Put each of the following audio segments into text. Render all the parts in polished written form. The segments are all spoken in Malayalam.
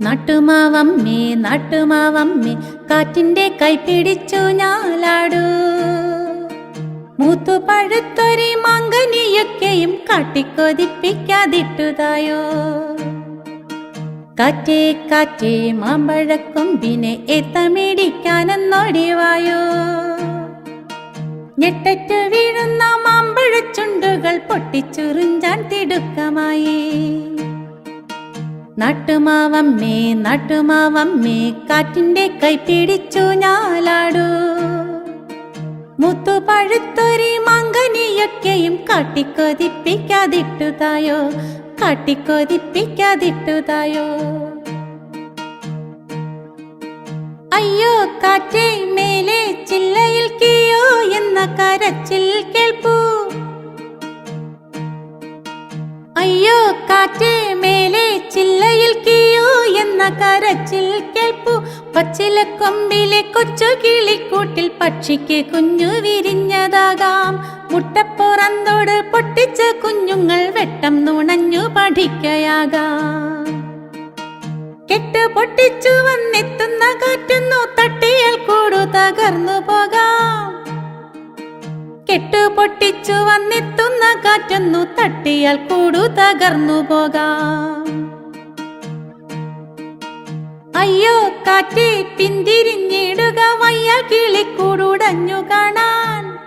നാട്ടുമാവമ്മേ നാട്ടുമാവമ്മേ കാറ്റിന്റെ കൈ പിടിച്ചു ഞാലാടൂ. മൂത്തു പഴുത്തൊരി മാങ്കനിയൊക്കെയും കാട്ടിക്കൊതിപ്പിക്കാതിട്ടുതായോ. കാറ്റേ കാറ്റേ മാമ്പഴക്കൊമ്പിനെ ഏത്തമേടിക്കാനെന്നോടിവായോ. ഞെട്ടറ്റു വീഴുന്ന മാമ്പഴച്ചുണ്ടുകൾ പൊട്ടിച്ചുറിഞ്ചാൻ തിടുക്കമായി. നാട്ടുമാവമ്മേ നാട്ടുമാവമ്മേ കാറ്റിന്റെ കൈ പിടിച്ചു ഞാലാടൂ. മുത്തു പഴുത്തൊരി മാങ്കനിയൊക്കെയും കാട്ടിക്കൊതിപ്പിക്കാതിട്ടുതായോ കാട്ടിക്കൊതിപ്പിക്കാതിട്ടുതായോ. അയ്യോ കാറ്റേ മേലെ ചില്ലയിൽ കിയോ എന്ന കരച്ചിൽ കേൾപ്പൂ. അയ്യോ കാറ്റേ മേലെ ചില്ലയിൽ കിയോ എന്ന കരച്ചിൽ കേൾപ്പൂ. പച്ചില കൊമ്പിലെ കൊച്ചു കിളിക്കൂട്ടിൽ പക്ഷിക്ക് കുഞ്ഞു വിരിഞ്ഞതാകാം. മുട്ടപ്പുറന്തോട് പൊട്ടിച്ച കുഞ്ഞുങ്ങൾ വെട്ടം നുണഞ്ഞു പഠിക്കയാകാം. കെട്ട് പൊട്ടിച്ചു വന്നെത്തുന്ന കാറ്റൊന്നു തട്ടിയാൽ കൂടു തകർന്നു പോകാം. കെട്ട് പൊട്ടിച്ചു വന്നെത്തുന്ന കാറ്റൊന്നു തട്ടിയാൽ കൂടു തകർന്നു പോകാം. അയ്യോ കാറ്റേ പിന്തിരിഞ്ഞിടുക വയ്യ കിളിക്കൂടുടഞ്ഞു കാണാൻ.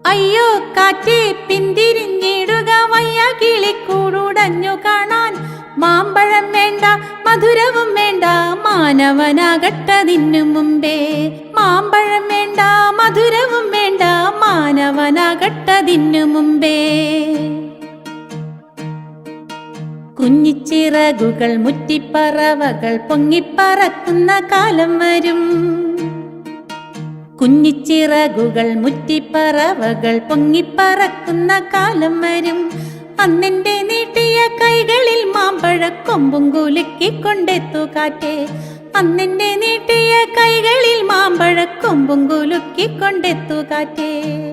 അയ്യോ കാറ്റേ പിന്തിരിഞ്ഞിടുക വയ്യ കിളിക്കൂടുടഞ്ഞു കാണാൻ. മാമ്പഴം വേണ്ട മധുരവും വേണ്ട മാനവനാകട്ടതിനു മുമ്പേ. മാമ്പഴം വേണ്ട മധുരവും വേണ്ട മാനവനാകട്ടതിനു മുമ്പേ. കുഞ്ഞിച്ചിറകുകൾ മുറ്റിപ്പറവകൾ പൊങ്ങിപ്പറക്കുന്ന കാലം വരും. കുഞ്ഞിച്ചിറകുകൾ മുറ്റിപ്പറവകൾ പൊങ്ങിപ്പറക്കുന്ന കാലം വരും. അന്നെന്റെ നീട്ടിയ കൈകളിൽ മാമ്പഴക്കൊമ്പും കുലുക്കിക്കൊണ്ടെത്തു കാറ്റേ. അന്നെന്റെ നീട്ടിയ കൈകളിൽ മാമ്പഴക്കൊമ്പും കുലുക്കിക്കൊണ്ടെത്തു കാറ്റേ.